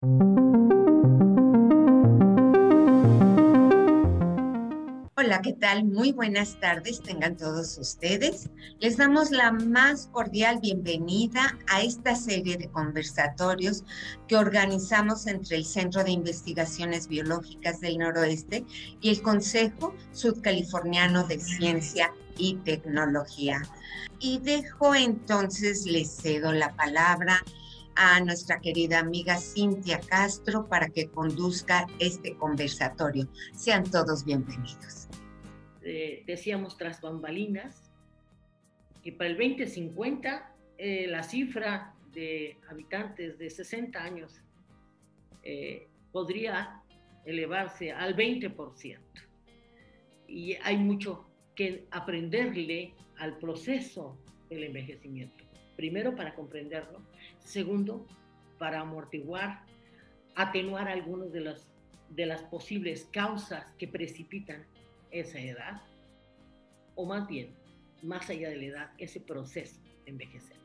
Hola, ¿qué tal? Muy buenas tardes tengan todos ustedes. Les damos la más cordial bienvenida a esta serie de conversatorios que organizamos entre el Centro de Investigaciones Biológicas del Noroeste y el Consejo Sudcaliforniano de Ciencia y Tecnología. Y dejo entonces, les cedo la palabra a nuestra querida amiga Cintia Castro para que conduzca este conversatorio. Sean todos bienvenidos. Decíamos tras bambalinas que para el 2050 la cifra de habitantes de 60 años podría elevarse al 20%. Y hay mucho que aprenderle al proceso del envejecimiento. Primero, para comprenderlo. Segundo, para amortiguar, atenuar algunas de las posibles causas que precipitan esa edad, o más bien, más allá de la edad, ese proceso de envejecer.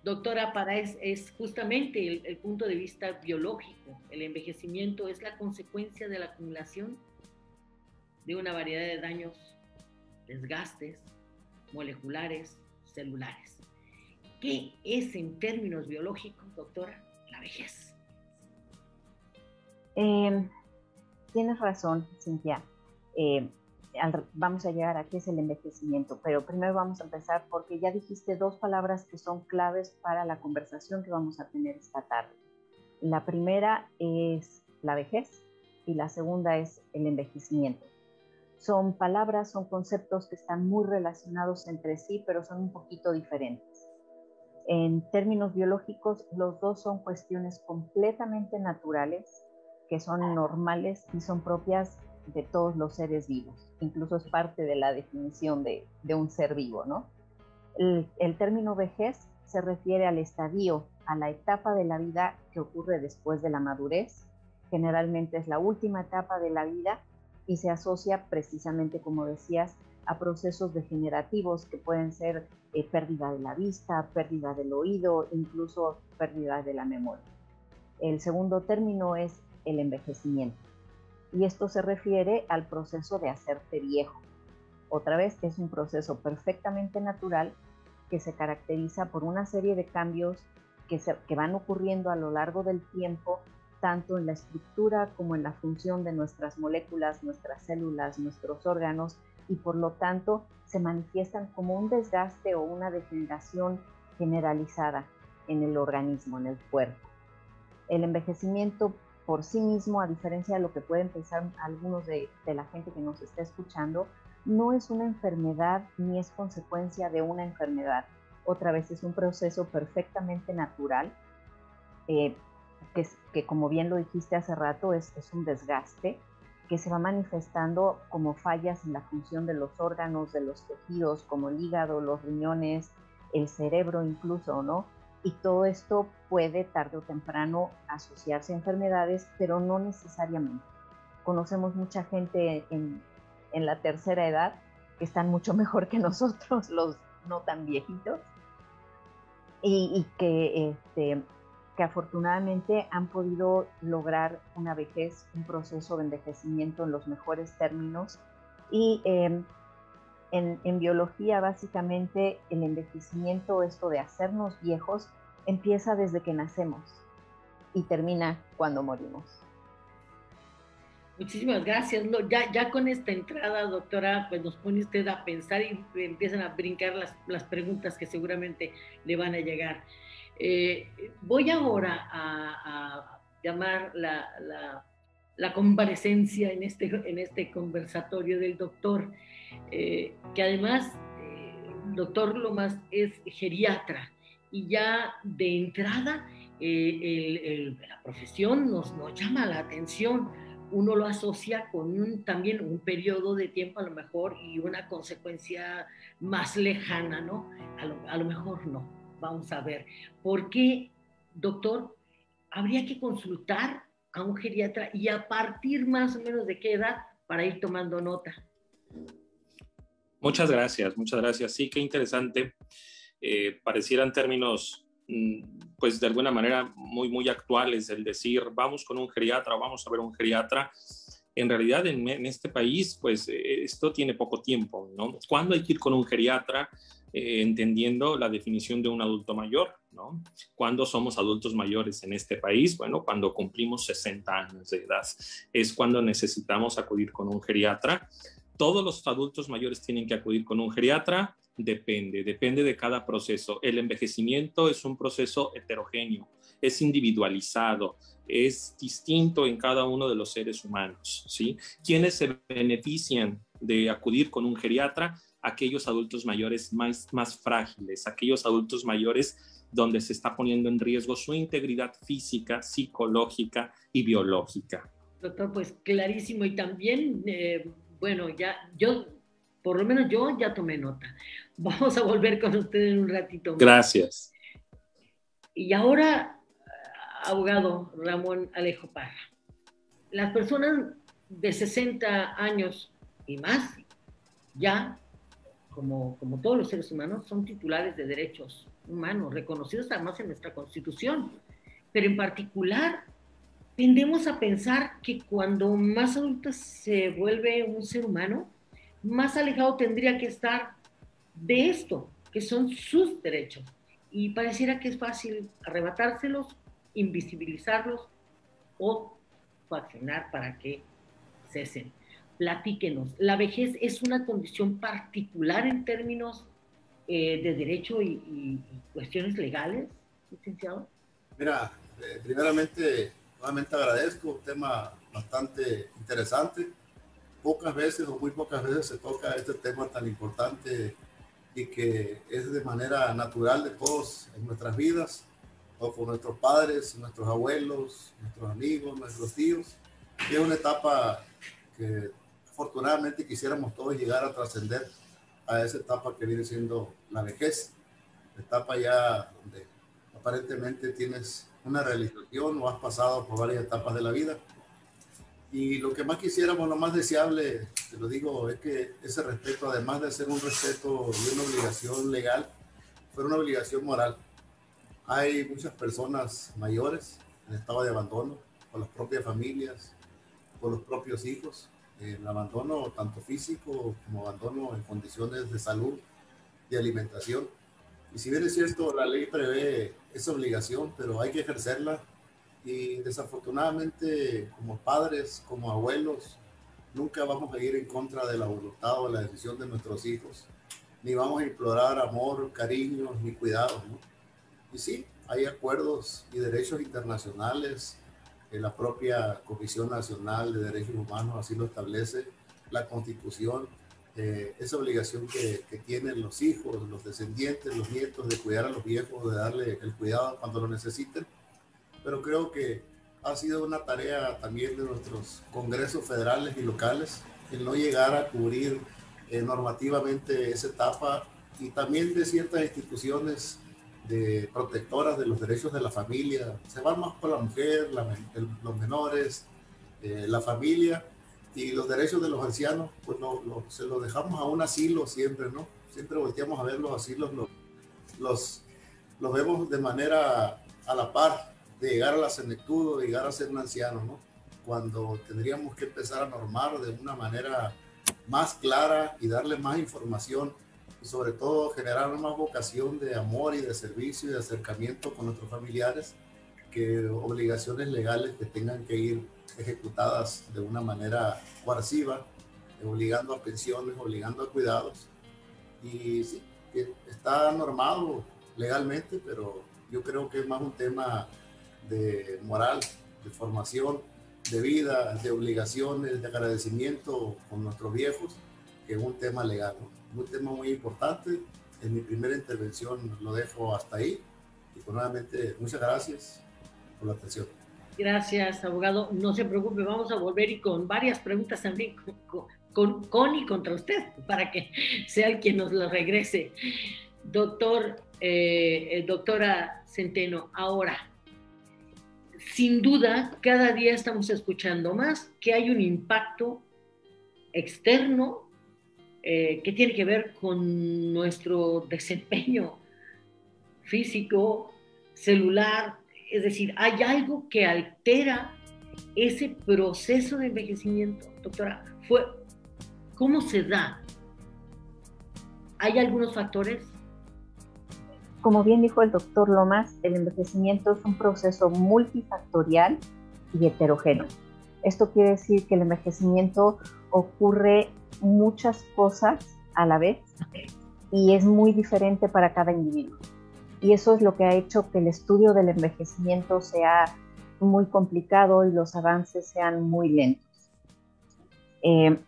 Doctora, es justamente el punto de vista biológico. El envejecimiento es la consecuencia de la acumulación de una variedad de daños, desgastes moleculares, celulares. ¿Qué es en términos biológicos, doctora, la vejez? Tienes razón, Cintia. Vamos a llegar a qué es el envejecimiento, pero primero vamos a empezar porque ya dijiste dos palabras que son claves para la conversación que vamos a tener esta tarde. La primera es la vejez y la segunda es el envejecimiento. Son palabras, son conceptos que están muy relacionados entre sí, pero son un poquito diferentes. En términos biológicos, los dos son cuestiones completamente naturales, que son normales y son propias de todos los seres vivos. Incluso es parte de la definición de un ser vivo, ¿no? El término vejez se refiere al estadio, a la etapa de la vida que ocurre después de la madurez. Generalmente es la última etapa de la vida y se asocia precisamente, como decías, a procesos degenerativos que pueden ser pérdida de la vista, pérdida del oído, incluso pérdida de la memoria. El segundo término es el envejecimiento. Y esto se refiere al proceso de hacerte viejo. Otra vez, es un proceso perfectamente natural que se caracteriza por una serie de cambios que van ocurriendo a lo largo del tiempo, tanto en la estructura como en la función de nuestras moléculas, nuestras células, nuestros órganos, y por lo tanto se manifiestan como un desgaste o una degeneración generalizada en el organismo, en el cuerpo. El envejecimiento por sí mismo, a diferencia de lo que pueden pensar algunos de la gente que nos está escuchando, no es una enfermedad ni es consecuencia de una enfermedad. Otra vez, es un proceso perfectamente natural, que como bien lo dijiste hace rato, es un desgaste que se va manifestando como fallas en la función de los órganos, de los tejidos, como el hígado, los riñones, el cerebro incluso, ¿no? Y todo esto puede tarde o temprano asociarse a enfermedades, pero no necesariamente. Conocemos mucha gente en la tercera edad que están mucho mejor que nosotros, los no tan viejitos, y que afortunadamente han podido lograr una vejez, un proceso de envejecimiento en los mejores términos. Y en biología, básicamente, el envejecimiento, esto de hacernos viejos, empieza desde que nacemos y termina cuando morimos. Muchísimas gracias. No, ya con esta entrada, doctora, pues nos pone usted a pensar y empiezan a brincar las preguntas que seguramente le van a llegar. Voy ahora a llamar la comparecencia en este conversatorio del doctor, que además, doctor Lomas es geriatra, y ya de entrada la profesión nos llama la atención. Uno lo asocia con también un periodo de tiempo a lo mejor y una consecuencia más lejana, ¿no? A lo mejor no. Vamos a ver. ¿Por qué, doctor, habría que consultar a un geriatra y a partir más o menos de qué edad para ir tomando nota? Muchas gracias, muchas gracias. Sí, qué interesante. Parecieran términos pues de alguna manera muy actuales, el decir vamos con un geriatra o vamos a ver un geriatra. En realidad en este país pues esto tiene poco tiempo, ¿no? ¿Cuándo hay que ir con un geriatra? Entendiendo la definición de un adulto mayor, ¿no? ¿Cuándo somos adultos mayores en este país? Bueno, cuando cumplimos 60 años de edad es cuando necesitamos acudir con un geriatra. ¿Todos los adultos mayores tienen que acudir con un geriatra? Depende de cada proceso. El envejecimiento es un proceso heterogéneo, es individualizado, es distinto en cada uno de los seres humanos, ¿sí? ¿Quiénes se benefician de acudir con un geriatra? Aquellos adultos mayores más frágiles, aquellos adultos mayores donde se está poniendo en riesgo su integridad física, psicológica y biológica. Doctor, pues clarísimo. Y también, bueno, por lo menos yo ya tomé nota. Vamos a volver con usted en un ratito más. Gracias. Y ahora, abogado Ramón Alejo Parra, las personas de 60 años y más, ya, como todos los seres humanos, son titulares de derechos humanos, reconocidos además en nuestra Constitución. Pero en particular, tendemos a pensar que cuando más adulto se vuelve un ser humano, más alejado tendría que estar de esto, que son sus derechos. Y pareciera que es fácil arrebatárselos, invisibilizarlos o coaccionar para que cesen. Platíquenos, ¿la vejez es una condición particular en términos de derecho y cuestiones legales, licenciado? Mira, primeramente, nuevamente agradezco, un tema bastante interesante. Pocas veces o muy pocas veces se toca este tema tan importante y que es de manera natural de todos en nuestras vidas, o con nuestros padres, nuestros abuelos, nuestros amigos, nuestros tíos. Y es una etapa que afortunadamente quisiéramos todos llegar a trascender a esa etapa que viene siendo la vejez, la etapa ya donde aparentemente tienes una realización o has pasado por varias etapas de la vida. Y lo que más quisiéramos, lo más deseable, te lo digo, es que ese respeto, además de ser un respeto y una obligación legal, fuera una obligación moral. Hay muchas personas mayores en estado de abandono por las propias familias, por los propios hijos, el abandono tanto físico como abandono en condiciones de salud y alimentación. Y si bien es cierto, la ley prevé esa obligación, pero hay que ejercerla. Y desafortunadamente, como padres, como abuelos, nunca vamos a ir en contra de la voluntad o la decisión de nuestros hijos, ni vamos a implorar amor, cariño, ni cuidado, ¿no? Y sí, hay acuerdos y derechos internacionales, la propia Comisión Nacional de Derechos Humanos así lo establece, la Constitución, esa obligación que tienen los hijos, los descendientes, los nietos, de cuidar a los viejos, de darle el cuidado cuando lo necesiten. Pero creo que ha sido una tarea también de nuestros congresos federales y locales el no llegar a cubrir normativamente esa etapa, y también de ciertas instituciones de protectoras de los derechos de la familia. Se van más por la mujer, los menores, la familia, y los derechos de los ancianos, pues se los dejamos a un asilo siempre, ¿no? Siempre volteamos a ver los asilos, los vemos de manera a la par de llegar a la senectud o de llegar a ser un anciano, ¿no? Cuando tendríamos que empezar a normar de una manera más clara y darle más información, y sobre todo generar una más vocación de amor y de servicio y de acercamiento con nuestros familiares, que obligaciones legales que tengan que ir ejecutadas de una manera coerciva, obligando a pensiones, obligando a cuidados. Y sí, que está normado legalmente, pero yo creo que es más un tema de moral, de formación, de vida, de obligaciones, de agradecimiento con nuestros viejos, que es un tema legal, ¿no? Un tema muy importante. En mi primera intervención lo dejo hasta ahí, y pues nuevamente muchas gracias por la atención. Gracias, abogado. No se preocupe, vamos a volver y con varias preguntas también con y contra usted, para que sea el quien nos lo regrese. Doctora Centeno, ahora, sin duda, cada día estamos escuchando más que hay un impacto externo que tiene que ver con nuestro desempeño físico, celular, es decir, ¿hay algo que altera ese proceso de envejecimiento, doctora? ¿Cómo se da? ¿Hay algunos factores? Como bien dijo el doctor Lomas, el envejecimiento es un proceso multifactorial y heterogéneo. Esto quiere decir que el envejecimiento ocurre muchas cosas a la vez y es muy diferente para cada individuo. Y eso es lo que ha hecho que el estudio del envejecimiento sea muy complicado y los avances sean muy lentos.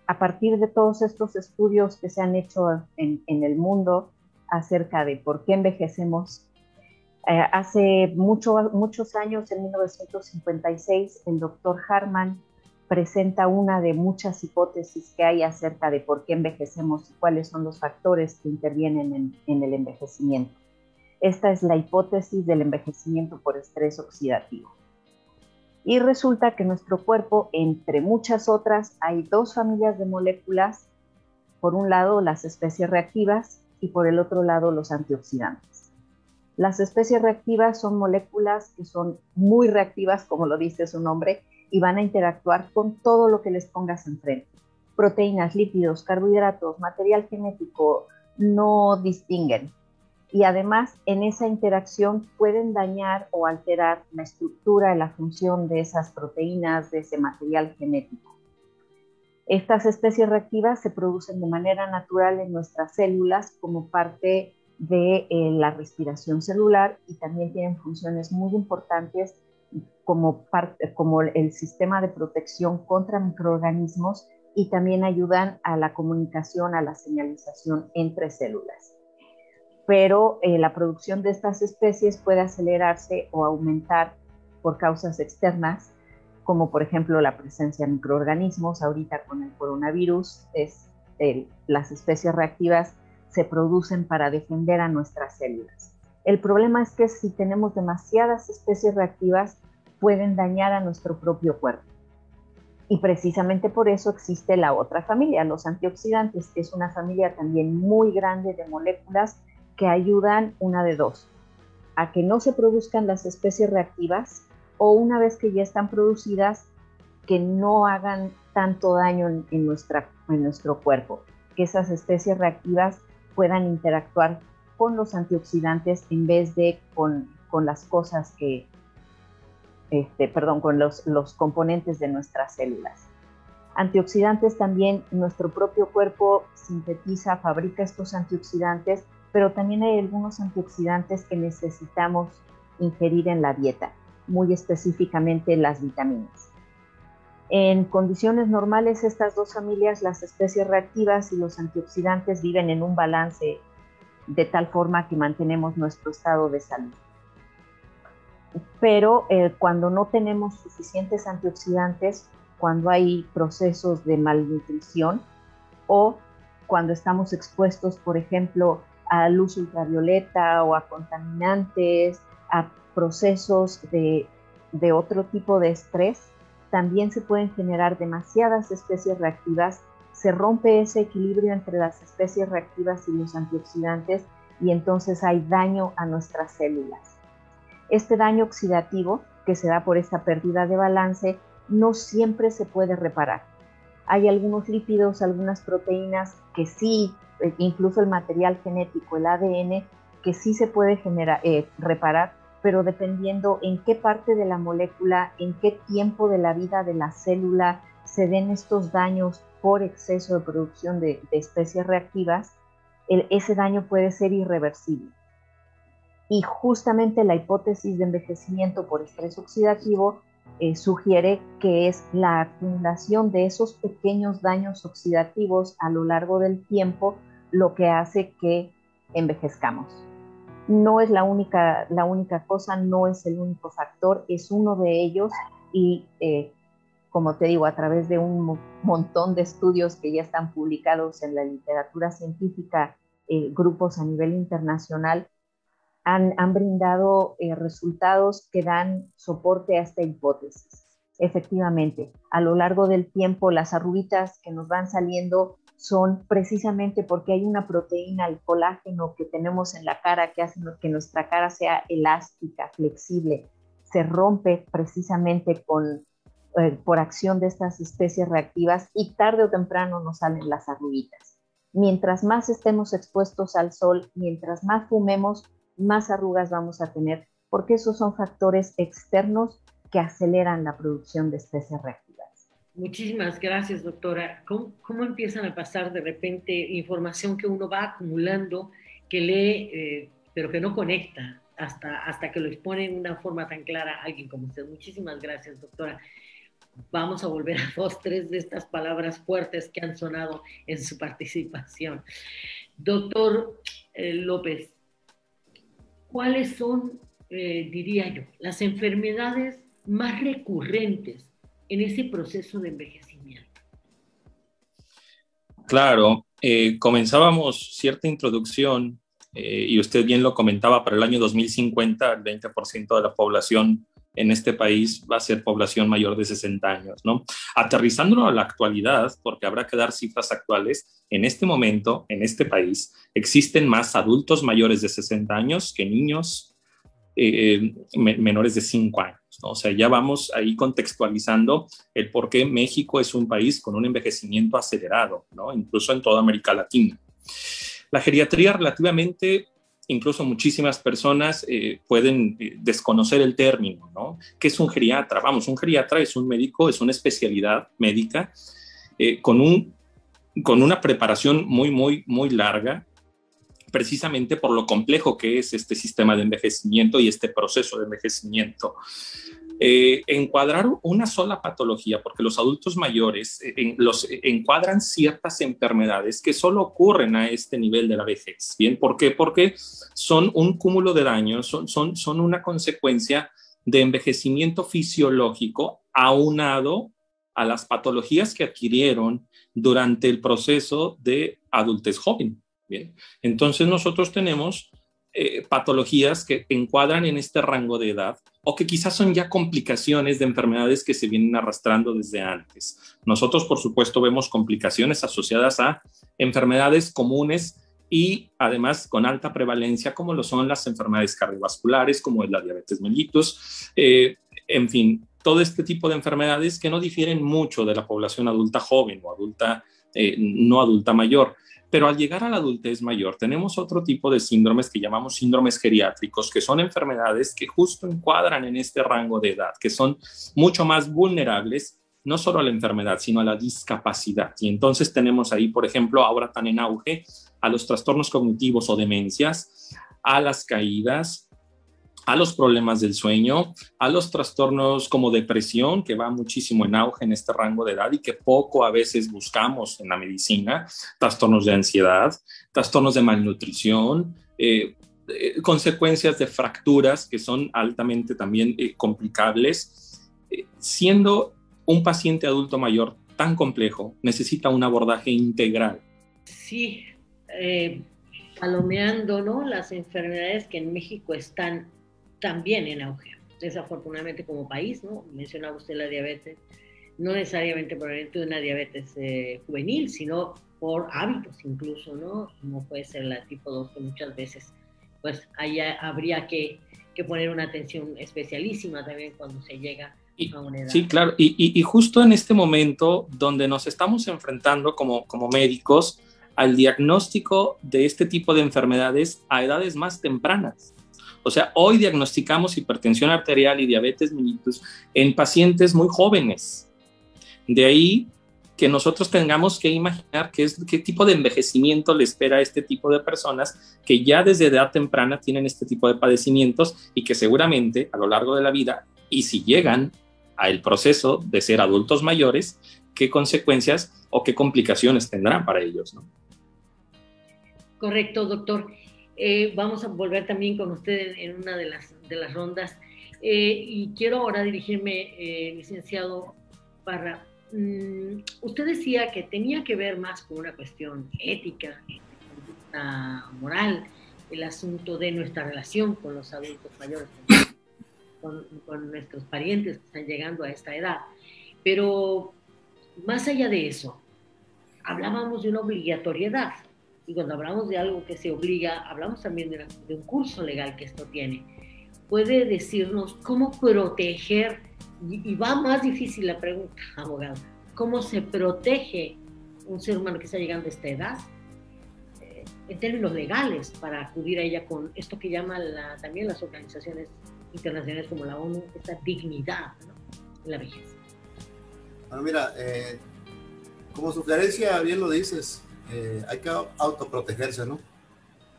A partir de todos estos estudios que se han hecho en el mundo acerca de por qué envejecemos, hace muchos años, en 1956, el doctor Harman presenta una de muchas hipótesis que hay acerca de por qué envejecemos y cuáles son los factores que intervienen en el envejecimiento. Esta es la hipótesis del envejecimiento por estrés oxidativo. Y resulta que nuestro cuerpo, entre muchas otras, hay dos familias de moléculas. Por un lado, las especies reactivas y por el otro lado, los antioxidantes. Las especies reactivas son moléculas que son muy reactivas, como lo dice su nombre, y van a interactuar con todo lo que les pongas enfrente. Proteínas, lípidos, carbohidratos, material genético, no distinguen. Y además, en esa interacción pueden dañar o alterar la estructura y la función de esas proteínas, de ese material genético. Estas especies reactivas se producen de manera natural en nuestras células como parte de la respiración celular y también tienen funciones muy importantes como el sistema de protección contra microorganismos y también ayudan a la comunicación, a la señalización entre células. Pero la producción de estas especies puede acelerarse o aumentar por causas externas, como por ejemplo la presencia de microorganismos. Ahorita con el coronavirus, las especies reactivas se producen para defender a nuestras células. El problema es que si tenemos demasiadas especies reactivas, pueden dañar a nuestro propio cuerpo. Y precisamente por eso existe la otra familia, los antioxidantes, que es una familia también muy grande de moléculas que ayudan una de dos, a que no se produzcan las especies reactivas o una vez que ya están producidas, que no hagan tanto daño en nuestro cuerpo, que esas especies reactivas puedan interactuar con los antioxidantes en vez de con las cosas que, con los componentes de nuestras células. Antioxidantes también, nuestro propio cuerpo sintetiza, fabrica estos antioxidantes, pero también hay algunos antioxidantes que necesitamos ingerir en la dieta, muy específicamente las vitaminas. En condiciones normales, estas dos familias, las especies reactivas y los antioxidantes, viven en un balance de tal forma que mantenemos nuestro estado de salud. Pero cuando no tenemos suficientes antioxidantes, cuando hay procesos de malnutrición o cuando estamos expuestos, por ejemplo, a luz ultravioleta o a contaminantes, a procesos de otro tipo de estrés, también se pueden generar demasiadas especies reactivas, se rompe ese equilibrio entre las especies reactivas y los antioxidantes y entonces hay daño a nuestras células. Este daño oxidativo que se da por esta pérdida de balance no siempre se puede reparar. Hay algunos lípidos, algunas proteínas que sí, incluso el material genético, el ADN, que sí se puede reparar, pero dependiendo en qué parte de la molécula, en qué tiempo de la vida de la célula se den estos daños por exceso de producción de especies reactivas, ese daño puede ser irreversible. Y justamente la hipótesis de envejecimiento por estrés oxidativo sugiere que es la acumulación de esos pequeños daños oxidativos a lo largo del tiempo lo que hace que envejezcamos. No es la única cosa, no es el único factor, es uno de ellos y como te digo, a través de un montón de estudios que ya están publicados en la literatura científica, grupos a nivel internacional, han brindado resultados que dan soporte a esta hipótesis. Efectivamente, a lo largo del tiempo, las arruguitas que nos van saliendo son precisamente porque hay una proteína, el colágeno que tenemos en la cara, que hace que nuestra cara sea elástica, flexible, se rompe precisamente por acción de estas especies reactivas y tarde o temprano nos salen las arruguitas. Mientras más estemos expuestos al sol, mientras más fumemos, más arrugas vamos a tener, porque esos son factores externos que aceleran la producción de especies reactivas. Muchísimas gracias, doctora. ¿Cómo empiezan a pasar de repente información que uno va acumulando, que lee, pero que no conecta hasta que lo expone en una forma tan clara a alguien como usted? Muchísimas gracias, doctora. Vamos a volver a 2, 3 de estas palabras fuertes que han sonado en su participación. Doctor López, ¿cuáles son, diría yo, las enfermedades más recurrentes en ese proceso de envejecimiento? Claro, comenzábamos cierta introducción y usted bien lo comentaba, para el año 2050 el 20% de la población en este país va a ser población mayor de 60 años, ¿no? Aterrizándolo a la actualidad, porque habrá que dar cifras actuales, en este momento, en este país, existen más adultos mayores de 60 años que niños menores de 5 años, ¿no? O sea, ya vamos ahí contextualizando el por qué México es un país con un envejecimiento acelerado, ¿no? Incluso en toda América Latina. La geriatría relativamente, incluso muchísimas personas pueden desconocer el término, ¿no? ¿Qué es un geriatra? Vamos, un geriatra es un médico, es una especialidad médica con una preparación muy larga, precisamente por lo complejo que es este sistema de envejecimiento y este proceso de envejecimiento. Encuadrar una sola patología, porque los adultos mayores los encuadran ciertas enfermedades que solo ocurren a este nivel de la vejez. ¿Bien? ¿Por qué? Porque son un cúmulo de daños, son una consecuencia de envejecimiento fisiológico aunado a las patologías que adquirieron durante el proceso de adultez joven. Bien, entonces nosotros tenemos patologías que encuadran en este rango de edad o que quizás son ya complicaciones de enfermedades que se vienen arrastrando desde antes. Nosotros, por supuesto, vemos complicaciones asociadas a enfermedades comunes y además con alta prevalencia, como lo son las enfermedades cardiovasculares, como es la diabetes mellitus, en fin, todo este tipo de enfermedades que no difieren mucho de la población adulta joven o adulta, no adulta mayor. Pero al llegar a la adultez mayor tenemos otro tipo de síndromes que llamamos síndromes geriátricos, que son enfermedades que justo encuadran en este rango de edad, que son mucho más vulnerables, no solo a la enfermedad, sino a la discapacidad. Y entonces tenemos ahí, por ejemplo, ahora tan en auge, a los trastornos cognitivos o demencias, a las caídas, a los problemas del sueño, a los trastornos como depresión, que va muchísimo en auge en este rango de edad y que poco a veces buscamos en la medicina, trastornos de ansiedad, trastornos de malnutrición, consecuencias de fracturas que son altamente también complicables. Siendo un paciente adulto mayor tan complejo, necesita un abordaje integral. Sí, palomeando, ¿no?, las enfermedades que en México están también en auge, desafortunadamente como país, ¿no? Mencionaba usted la diabetes, no necesariamente por una diabetes juvenil, sino por hábitos incluso, ¿no? Como puede ser la tipo 2, que muchas veces, pues, ahí habría que poner una atención especialísima también cuando se llega a una edad. Sí, claro, y justo en este momento donde nos estamos enfrentando como médicos al diagnóstico de este tipo de enfermedades a edades más tempranas. O sea, hoy diagnosticamos hipertensión arterial y diabetes mellitus en pacientes muy jóvenes. De ahí que nosotros tengamos que imaginar qué tipo de envejecimiento le espera a este tipo de personas que ya desde edad temprana tienen este tipo de padecimientos y que seguramente a lo largo de la vida, y si llegan al proceso de ser adultos mayores, qué consecuencias o qué complicaciones tendrán para ellos, ¿no? Correcto, doctor. Vamos a volver también con usted en una de las rondas y quiero ahora dirigirme, licenciado Parra. Usted decía que tenía que ver más con una cuestión ética, moral, el asunto de nuestra relación con los adultos mayores, con nuestros parientes que están llegando a esta edad. Pero más allá de eso, hablábamos de una obligatoriedad. Y cuando hablamos de algo que se obliga, hablamos también de un curso legal que esto tiene. Puede decirnos cómo proteger, y va más difícil la pregunta, abogado, ¿cómo se protege un ser humano que está llegando a esta edad en términos legales para acudir a ella con esto que llaman también las organizaciones internacionales como la ONU, esta dignidad, ¿no?, en la vejez? Bueno, mira, como sugerencia, bien lo dices, hay que autoprotegerse, ¿no?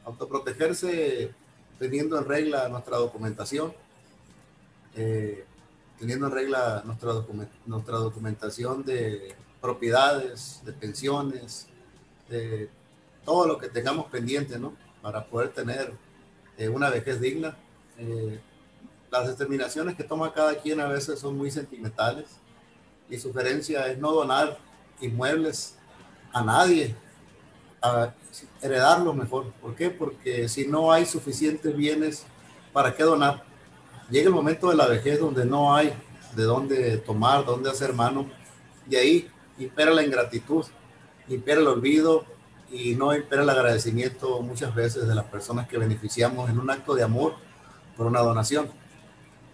Autoprotegerse teniendo en regla nuestra documentación, teniendo en regla nuestra documentación de propiedades, de pensiones, de todo lo que tengamos pendiente, ¿no?, para poder tener una vejez digna. Las determinaciones que toma cada quien a veces son muy sentimentales. Mi sugerencia es no donar inmuebles a nadie, a heredarlos mejor. ¿Por qué? Porque si no hay suficientes bienes, ¿para qué donar? Llega el momento de la vejez donde no hay de dónde tomar, dónde hacer mano, y ahí impera la ingratitud, impera el olvido y no impera el agradecimiento muchas veces de las personas que beneficiamos en un acto de amor por una donación.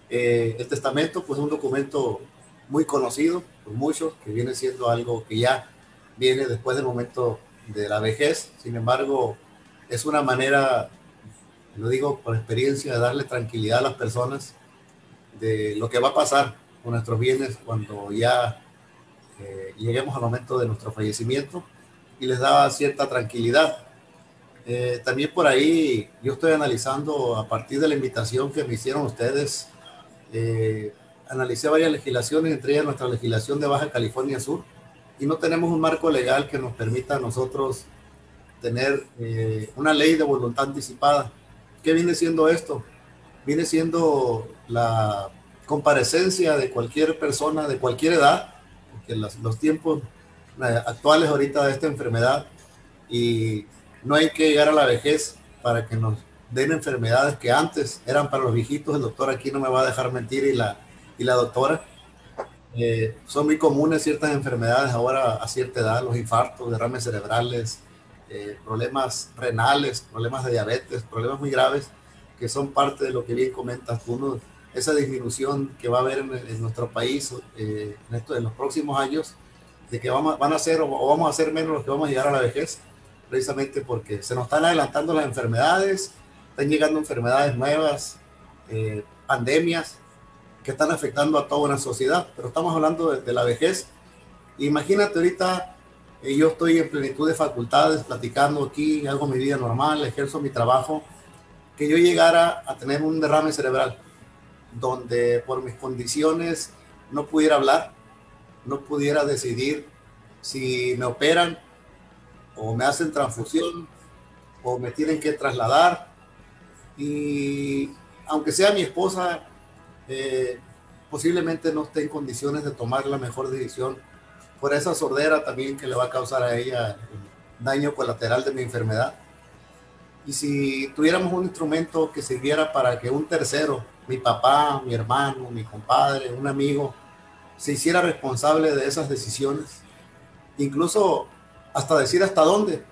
El testamento, pues, es un documento muy conocido por muchos, que viene siendo algo que ya viene después del momento de la vejez. Sin embargo, es una manera, lo digo por experiencia, de darle tranquilidad a las personas de lo que va a pasar con nuestros bienes cuando ya lleguemos al momento de nuestro fallecimiento, y les da cierta tranquilidad. También por ahí yo estoy analizando, a partir de la invitación que me hicieron ustedes, analicé varias legislaciones, entre ellas nuestra legislación de Baja California Sur, y no tenemos un marco legal que nos permita a nosotros tener una ley de voluntad anticipada. ¿Qué viene siendo esto? Viene siendo la comparecencia de cualquier persona de cualquier edad, porque los tiempos actuales ahorita de esta enfermedad, y no hay que llegar a la vejez para que nos den enfermedades que antes eran para los viejitos. El doctor aquí no me va a dejar mentir, y la doctora. Son muy comunes ciertas enfermedades ahora a cierta edad: los infartos, derrames cerebrales, problemas renales, problemas de diabetes, problemas muy graves que son parte de lo que bien comentas tú, ¿no? Esa disminución que va a haber en nuestro país en los próximos años, de que van a ser o vamos a ser menos los que vamos a llegar a la vejez, precisamente porque se nos están adelantando las enfermedades, están llegando enfermedades nuevas, pandemias que están afectando a toda una sociedad. Pero estamos hablando de la vejez. Imagínate ahorita, yo estoy en plenitud de facultades, platicando aquí, hago mi vida normal, ejerzo mi trabajo, que yo llegara a tener un derrame cerebral, donde por mis condiciones no pudiera hablar, no pudiera decidir si me operan o me hacen transfusión o me tienen que trasladar. Y aunque sea mi esposa, posiblemente no esté en condiciones de tomar la mejor decisión por esa sordera también que le va a causar a ella el daño colateral de mi enfermedad. Y si tuviéramos un instrumento que sirviera para que un tercero, mi papá, mi hermano, mi compadre, un amigo, se hiciera responsable de esas decisiones, incluso hasta decir hasta dónde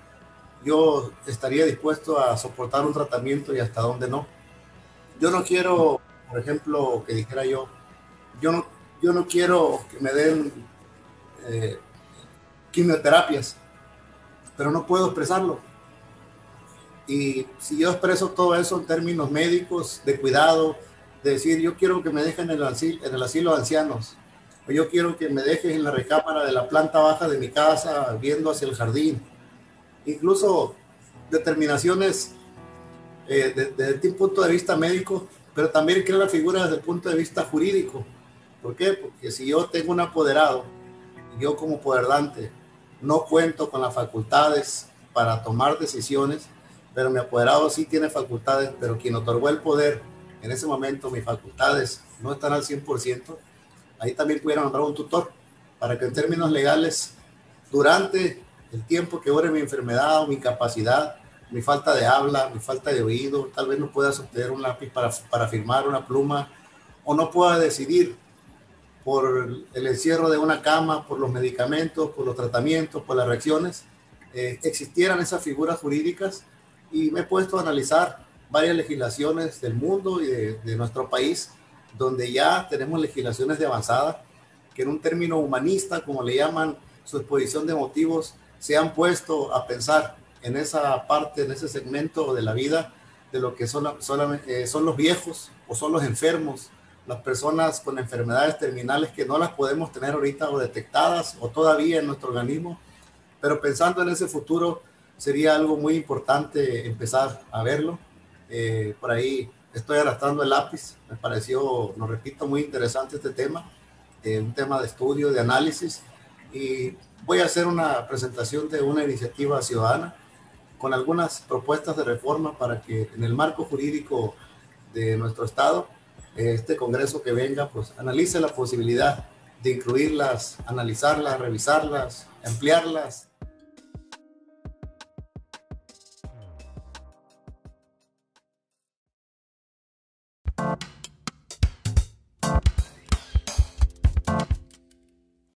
yo estaría dispuesto a soportar un tratamiento y hasta dónde no. Yo no quiero, por ejemplo, que dijera yo no quiero que me den quimioterapias, pero no puedo expresarlo. Y si yo expreso todo eso en términos médicos, de cuidado, de decir, yo quiero que me dejen en el asilo de ancianos, o yo quiero que me dejes en la recámara de la planta baja de mi casa, viendo hacia el jardín, incluso determinaciones desde el punto de vista médico, pero también crea la figura desde el punto de vista jurídico. ¿Por qué? Porque si yo tengo un apoderado, y yo como apoderante no cuento con las facultades para tomar decisiones, pero mi apoderado sí tiene facultades, pero quien otorgó el poder, en ese momento mis facultades no están al 100%, ahí también pudiera nombrar un tutor, para que en términos legales, durante el tiempo que dure mi enfermedad o mi incapacidad, mi falta de habla, mi falta de oído, tal vez no pueda sostener un lápiz para firmar, una pluma, o no pueda decidir por el encierro de una cama, por los medicamentos, por los tratamientos, por las reacciones, existieran esas figuras jurídicas, y me he puesto a analizar varias legislaciones del mundo y de nuestro país, donde ya tenemos legislaciones de avanzada, que en un término humanista, como le llaman su exposición de motivos, se han puesto a pensar en esa parte, en ese segmento de la vida, de lo que son los viejos o son los enfermos, las personas con enfermedades terminales que no las podemos tener ahorita o detectadas o todavía en nuestro organismo, pero pensando en ese futuro sería algo muy importante empezar a verlo. Por ahí estoy arrastrando el lápiz, me pareció, lo repito, muy interesante este tema, un tema de estudio, de análisis, y voy a hacer una presentación de una iniciativa ciudadana con algunas propuestas de reforma para que en el marco jurídico de nuestro estado, este Congreso que venga, pues analice la posibilidad de incluirlas, analizarlas, revisarlas, ampliarlas.